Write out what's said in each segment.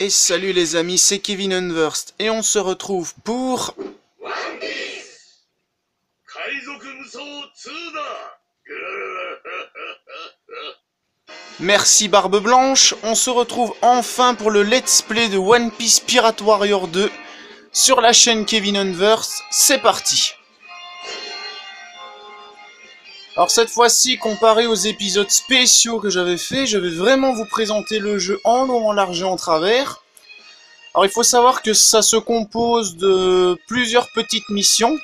Et salut les amis, c'est Kevin Unverst et on se retrouve pour... Merci Barbe Blanche, on se retrouve enfin pour le let's play de One Piece Pirate Warrior 2 sur la chaîne Kevin Unverst, c'est parti. Alors cette fois-ci, comparé aux épisodes spéciaux que j'avais fait, je vais vraiment vous présenter le jeu en long, en large et en travers. Alors il faut savoir que ça se compose de plusieurs petites missions.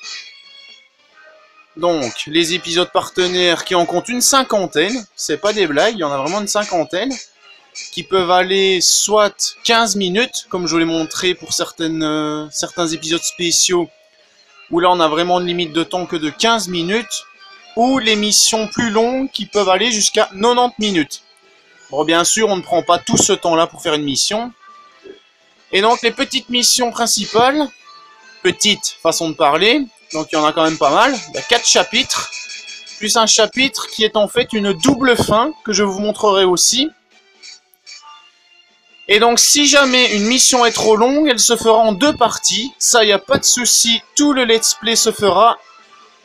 Donc les épisodes partenaires qui en comptent une cinquantaine, c'est pas des blagues, il y en a vraiment une cinquantaine, qui peuvent aller soit 15 minutes, comme je vous l'ai montré pour certains épisodes spéciaux, où là on a vraiment une limite de temps que de 15 minutes, ou les missions plus longues qui peuvent aller jusqu'à 90 minutes. Bon, bien sûr, on ne prend pas tout ce temps-là pour faire une mission. Et donc, les petites missions principales, petites façon de parler, donc il y en a quand même pas mal. Il y a 4 chapitres, plus un chapitre qui est en fait une double fin, que je vous montrerai aussi. Et donc, si jamais une mission est trop longue, elle se fera en 2 parties. Ça, il n'y a pas de souci, tout le let's play se fera.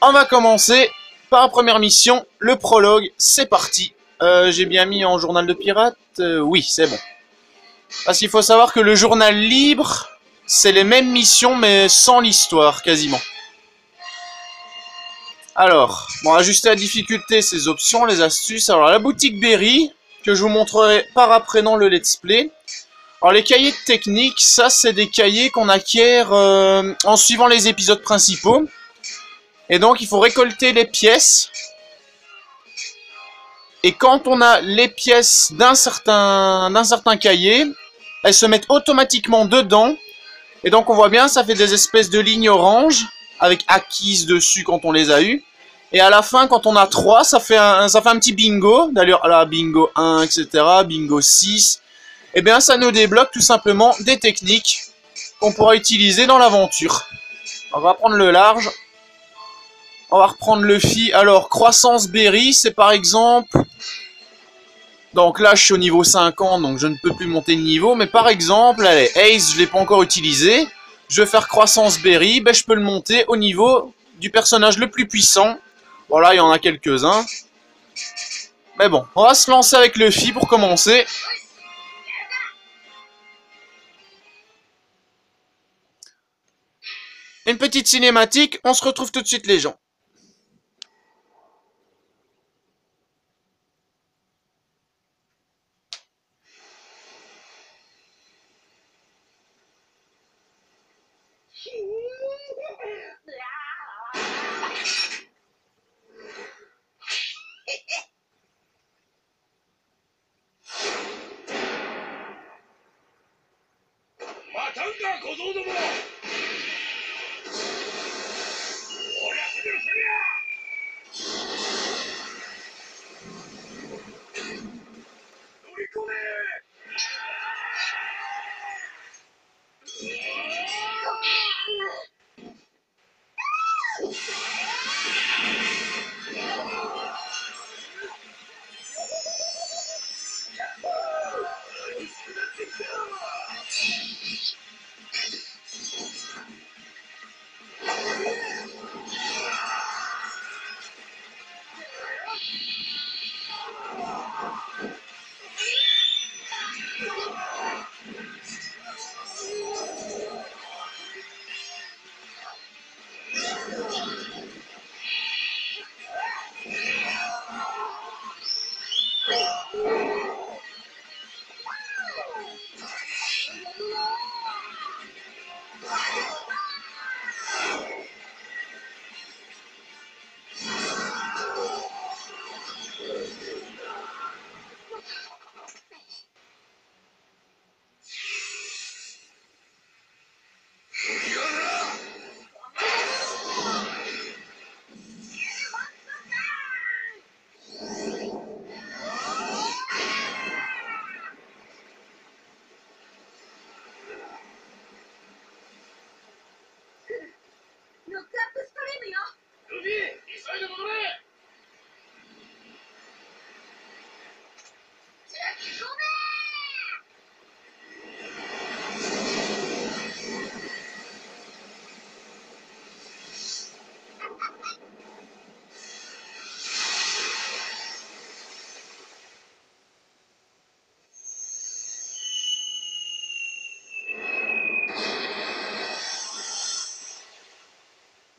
On va commencer par la première mission, le prologue, c'est parti. J'ai bien mis en journal de pirate, oui, c'est bon. Parce qu'il faut savoir que le journal libre, c'est les mêmes missions, mais sans l'histoire, quasiment. Alors, bon, ajuster la difficulté, ces options, les astuces. Alors, la boutique Berry, que je vous montrerai par après dans le let's play. Alors, les cahiers de technique, ça, c'est des cahiers qu'on acquiert en suivant les épisodes principaux. Et donc, il faut récolter les pièces. Et quand on a les pièces d'un certain cahier, elles se mettent automatiquement dedans. Et donc, on voit bien, ça fait des espèces de lignes oranges, avec acquises dessus quand on les a eues. Et à la fin, quand on a 3, ça fait un petit bingo. D'ailleurs, là, bingo 1, etc., bingo 6. Et bien, ça nous débloque tout simplement des techniques qu'on pourra utiliser dans l'aventure. On va prendre le large. On va reprendre le Luffy. Alors, croissance Berry, c'est par exemple... Donc là, je suis au niveau 50, donc je ne peux plus monter de niveau. Mais par exemple, allez, Ace, je ne l'ai pas encore utilisé. Je vais faire croissance Berry, ben, je peux le monter au niveau du personnage le plus puissant. Voilà, il y en a quelques-uns. Mais bon, on va se lancer avec le Luffy pour commencer. Une petite cinématique, on se retrouve tout de suite les gens.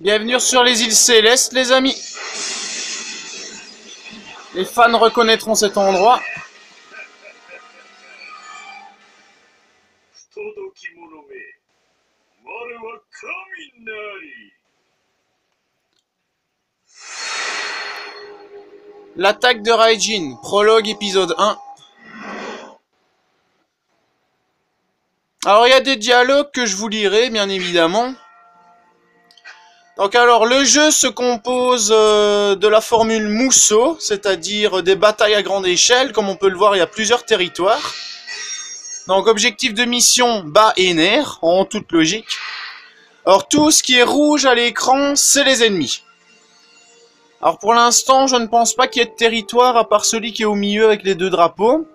Bienvenue sur les îles Célestes, les amis. Les fans reconnaîtront cet endroit. L'attaque de Raijin, prologue épisode 1. Alors il y a des dialogues que je vous lirai, bien évidemment. Donc alors le jeu se compose de la formule Musou, c'est-à-dire des batailles à grande échelle. Comme on peut le voir, il y a plusieurs territoires. Donc objectif de mission, bas et nerfs, en toute logique. Alors tout ce qui est rouge à l'écran, c'est les ennemis. Alors pour l'instant, je ne pense pas qu'il y ait de territoire à part celui qui est au milieu avec les deux drapeaux.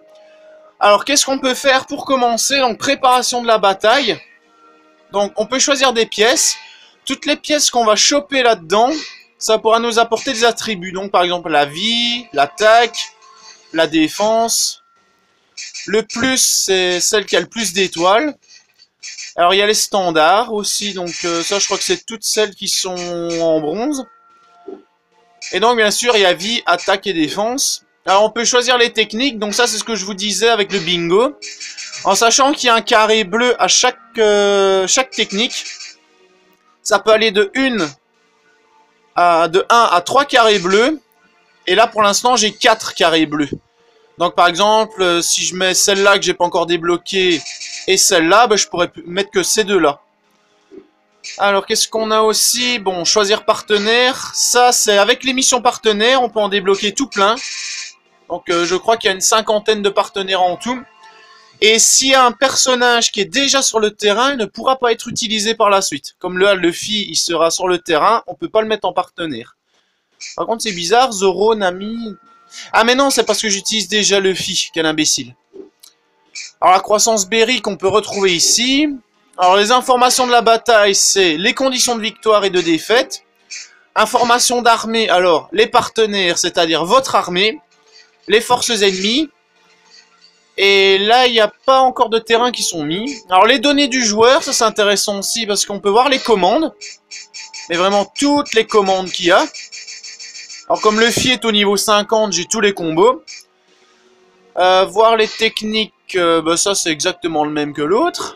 Alors qu'est-ce qu'on peut faire pour commencer? Donc préparation de la bataille. Donc on peut choisir des pièces. Toutes les pièces qu'on va choper là-dedans, ça pourra nous apporter des attributs. Donc par exemple la vie, l'attaque, la défense. Le plus, c'est celle qui a le plus d'étoiles. Alors il y a les standards aussi, donc ça je crois que c'est toutes celles qui sont en bronze. Et donc bien sûr il y a vie, attaque et défense. Alors on peut choisir les techniques, donc ça c'est ce que je vous disais avec le bingo. En sachant qu'il y a un carré bleu à chaque technique. Ça peut aller de 1 à 3 carrés bleus. Et là pour l'instant j'ai 4 carrés bleus. Donc par exemple si je mets celle-là que j'ai pas encore débloquée et celle-là, ben, je pourrais mettre que ces deux-là. Alors, qu'est-ce qu'on a aussi? Bon, choisir partenaire. Ça, c'est avec les missions partenaires, on peut en débloquer tout plein. Donc, je crois qu'il y a une 50aine de partenaires en tout. Et s'il y a un personnage qui est déjà sur le terrain, il ne pourra pas être utilisé par la suite. Comme là, Luffy, il sera sur le terrain, on peut pas le mettre en partenaire. Par contre, c'est bizarre, Zoro, Nami... Ah, mais non, c'est parce que j'utilise déjà Luffy, quel imbécile. Alors, la croissance Berry qu'on peut retrouver ici... Alors les informations de la bataille, c'est les conditions de victoire et de défaite. Informations d'armée, alors les partenaires, c'est-à-dire votre armée, les forces ennemies. Et là, il n'y a pas encore de terrain qui sont mis. Alors les données du joueur, ça c'est intéressant aussi parce qu'on peut voir les commandes. Mais vraiment toutes les commandes qu'il y a. Alors comme Luffy est au niveau 50, j'ai tous les combos. Voir les techniques, bah, ça c'est exactement le même que l'autre.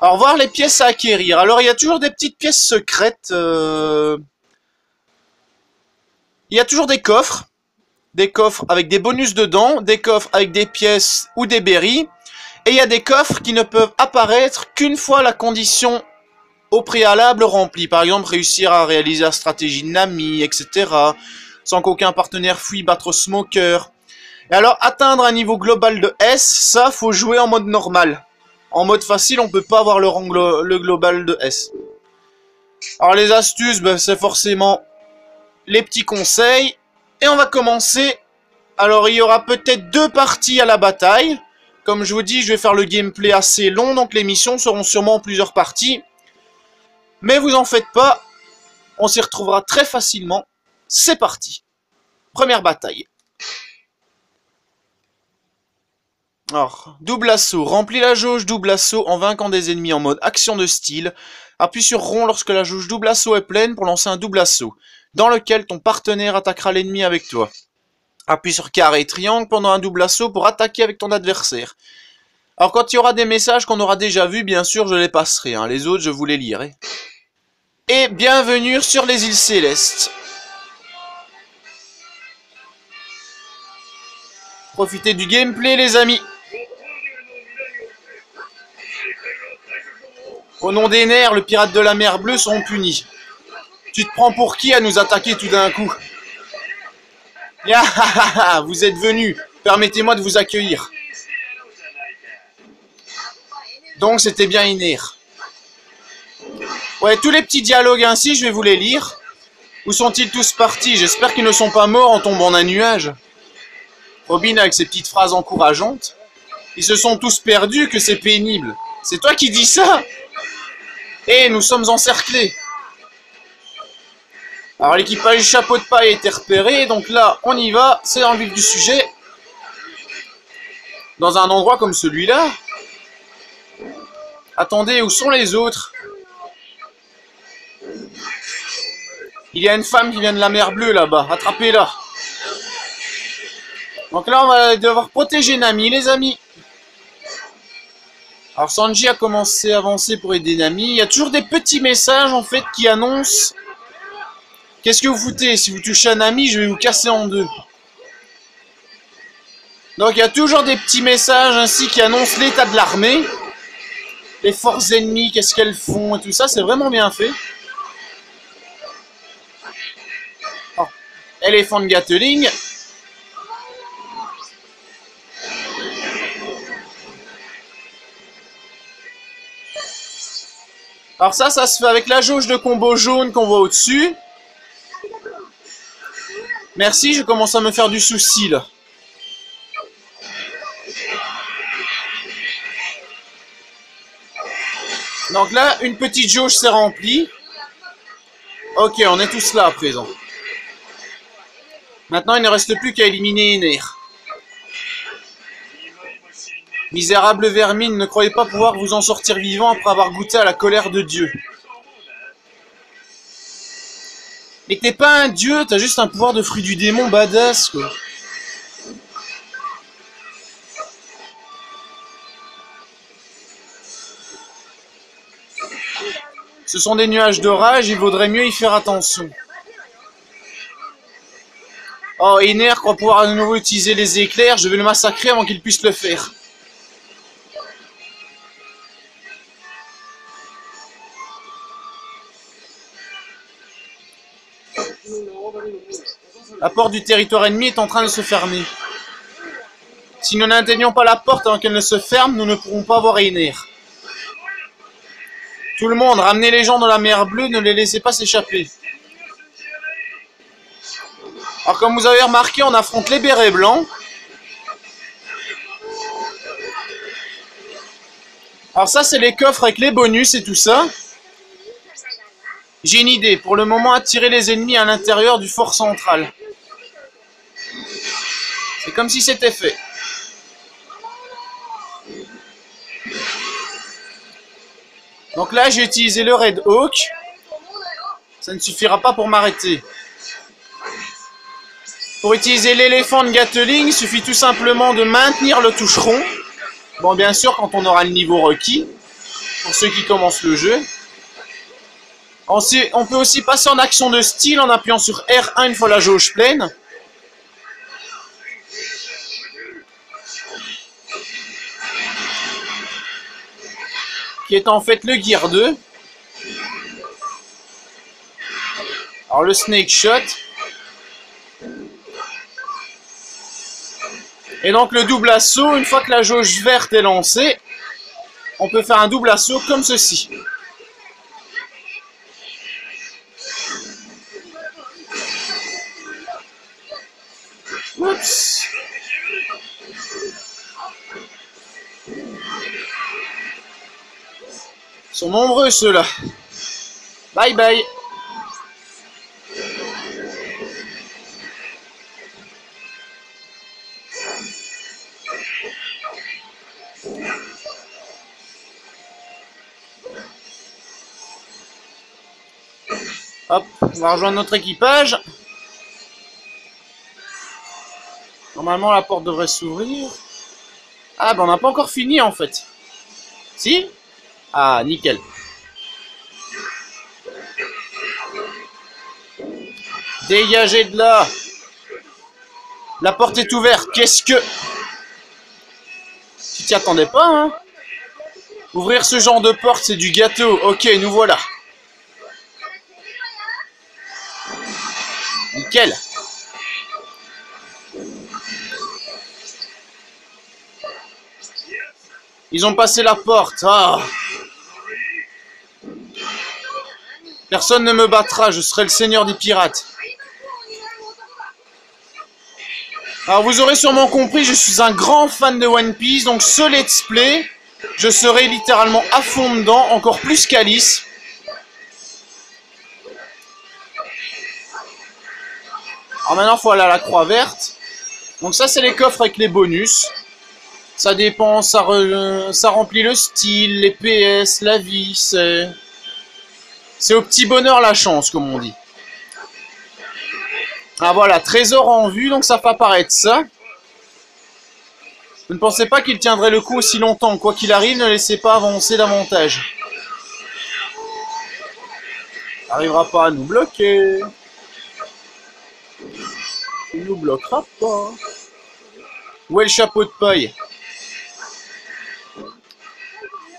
Alors, voir les pièces à acquérir. Alors, il y a toujours des petites pièces secrètes. Il y a toujours des coffres. Des coffres avec des bonus dedans. Des coffres avec des pièces ou des berries. Et il y a des coffres qui ne peuvent apparaître qu'une fois la condition au préalable remplie. Par exemple, réussir à réaliser la stratégie de Nami, etc. Sans qu'aucun partenaire fuit battre Smoker. Et alors, atteindre un niveau global de S, ça, faut jouer en mode normal. En mode facile, on peut pas avoir le global de S. Alors les astuces, ben, c'est forcément les petits conseils. Et on va commencer. Alors il y aura peut-être 2 parties à la bataille. Comme je vous dis, je vais faire le gameplay assez long, donc les missions seront sûrement en plusieurs parties. Mais vous en faites pas, on s'y retrouvera très facilement. C'est parti. Première bataille. Alors, double assaut. Remplis la jauge double assaut en vainquant des ennemis en mode action de style. Appuie sur rond lorsque la jauge double assaut est pleine pour lancer un double assaut, dans lequel ton partenaire attaquera l'ennemi avec toi. Appuie sur carré et triangle pendant un double assaut pour attaquer avec ton adversaire. Alors quand il y aura des messages qu'on aura déjà vus, bien sûr je les passerai. Hein. Les autres je vous les lirai. Et bienvenue sur les îles Célestes. Profitez du gameplay les amis. Au nom des nerfs, le pirate de la mer bleue seront punis. Tu te prends pour qui à nous attaquer tout d'un coup? Vous êtes venus. Permettez-moi de vous accueillir. Donc c'était bien Iner. Ouais, tous les petits dialogues ainsi, je vais vous les lire. Où sont-ils tous partis? J'espère qu'ils ne sont pas morts en tombant d'un nuage. Robin avec ses petites phrases encourageantes. Ils se sont tous perdus, que c'est pénible. C'est toi qui dis ça? Eh, nous sommes encerclés. Alors l'équipage chapeau de paille a été repéré, donc là on y va, c'est dans le vif du sujet. Dans un endroit comme celui-là. Attendez, où sont les autres? Il y a une femme qui vient de la mer Bleue là-bas. Attrapez-la. Donc là, on va devoir protéger Nami, les amis. Alors Sanji a commencé à avancer pour aider Nami. Il y a toujours des petits messages en fait qui annoncent... Qu'est-ce que vous foutez? Si vous touchez à Nami, je vais vous casser en deux. Donc il y a toujours des petits messages ainsi qui annoncent l'état de l'armée. Les forces ennemies, qu'est-ce qu'elles font et tout ça, c'est vraiment bien fait. Oh, Elephant Gatling. Alors ça se fait avec la jauge de combo jaune qu'on voit au-dessus. Merci, je commence à me faire du souci là. Donc là, une petite jauge s'est remplie. Ok, on est tous là à présent. Maintenant, il ne reste plus qu'à éliminer Ener. Misérable vermine, ne croyez pas pouvoir vous en sortir vivant après avoir goûté à la colère de Dieu. Mais t'es pas un dieu, t'as juste un pouvoir de fruit du démon badass, quoi. Ce sont des nuages d'orage, il vaudrait mieux y faire attention. Oh, Ener croit pouvoir de nouveau utiliser les éclairs, je vais le massacrer avant qu'il puisse le faire. La porte du territoire ennemi est en train de se fermer. Si nous n'atteignons pas la porte avant qu'elle ne se ferme, nous ne pourrons pas voir Ener. Tout le monde, ramenez les gens dans la mer Bleue, ne les laissez pas s'échapper. Alors comme vous avez remarqué, on affronte les bérets blancs. Alors ça, c'est les coffres avec les bonus et tout ça. J'ai une idée, pour le moment, attirer les ennemis à l'intérieur du fort central. C'est comme si c'était fait. Donc là, j'ai utilisé le Red Hawk. Ça ne suffira pas pour m'arrêter. Pour utiliser l'éléphant de Gatling, il suffit tout simplement de maintenir le toucheron. Bon, bien sûr, quand on aura le niveau requis, pour ceux qui commencent le jeu. On peut aussi passer en action de style en appuyant sur R1 une fois la jauge pleine. Qui est en fait le Gear 2. Alors le Snake Shot. Et donc le double assaut, une fois que la jauge verte est lancée, on peut faire un double assaut comme ceci. Oups. Ils sont nombreux ceux-là. Bye bye. Hop, on va rejoindre notre équipage. Normalement, la porte devrait s'ouvrir. Ah, ben on n'a pas encore fini en fait. Si? Ah, nickel. Dégagez de là. La porte est ouverte. Qu'est-ce que... Tu t'y attendais pas, hein? Ouvrir ce genre de porte, c'est du gâteau. Ok, nous voilà. Nickel. Ils ont passé la porte. Ah. Personne ne me battra, je serai le seigneur des pirates. Alors vous aurez sûrement compris, je suis un grand fan de One Piece, donc ce let's play, je serai littéralement à fond dedans, encore plus qu'Alice. Alors maintenant il faut aller à la croix verte. Donc ça c'est les coffres avec les bonus. Ça dépend, ça remplit le style, les PS, la vie, c'est au petit bonheur la chance comme on dit. Ah voilà, trésor en vue, donc ça fait apparaître ça. Je ne pensais pas qu'il tiendrait le coup aussi longtemps. Quoi qu'il arrive, ne laissez pas avancer davantage. Il n'arrivera pas à nous bloquer. Il nous bloquera pas. Où est le chapeau de paille?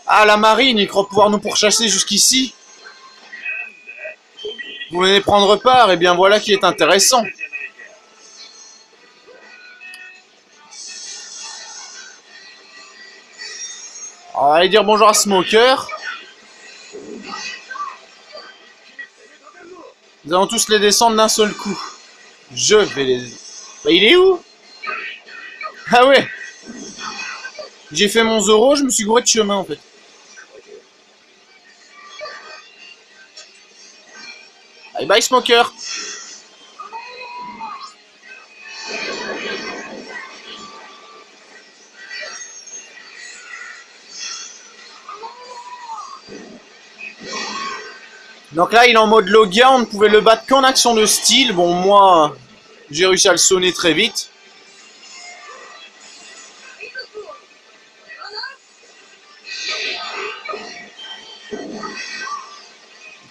Ah, la marine, il croit pouvoir nous pourchasser jusqu'ici. Vous venez prendre part, et bien voilà qui est intéressant. On va aller dire bonjour à Smoker. Nous allons tous les descendre d'un seul coup. Je vais les... Bah, il est où? Ah ouais. J'ai fait mon Zoro, je me suis gouré de chemin en fait. Bye bye Smoker. Donc là il est en mode Logia, on ne pouvait le battre qu'en action de style. Bon moi j'ai réussi à le sonner très vite.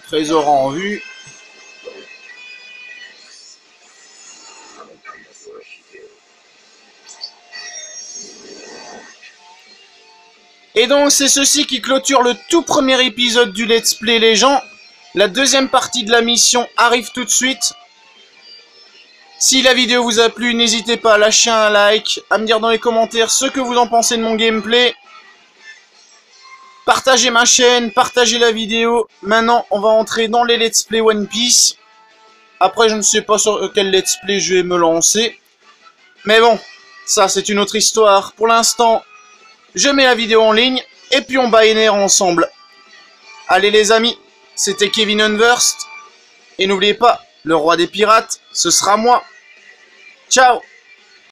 Trésor en vue. Et donc c'est ceci qui clôture le tout premier épisode du Let's Play les gens. La deuxième partie de la mission arrive tout de suite. Si la vidéo vous a plu, n'hésitez pas à lâcher un like, à me dire dans les commentaires ce que vous en pensez de mon gameplay. Partagez ma chaîne, partagez la vidéo. Maintenant, on va entrer dans les Let's Play One Piece. Après, je ne sais pas sur quel Let's Play je vais me lancer. Mais bon, ça c'est une autre histoire. Pour l'instant, je mets la vidéo en ligne et puis on baïnère ensemble. Allez les amis, c'était Kevin Unversed. Et n'oubliez pas, le roi des pirates, ce sera moi. Ciao!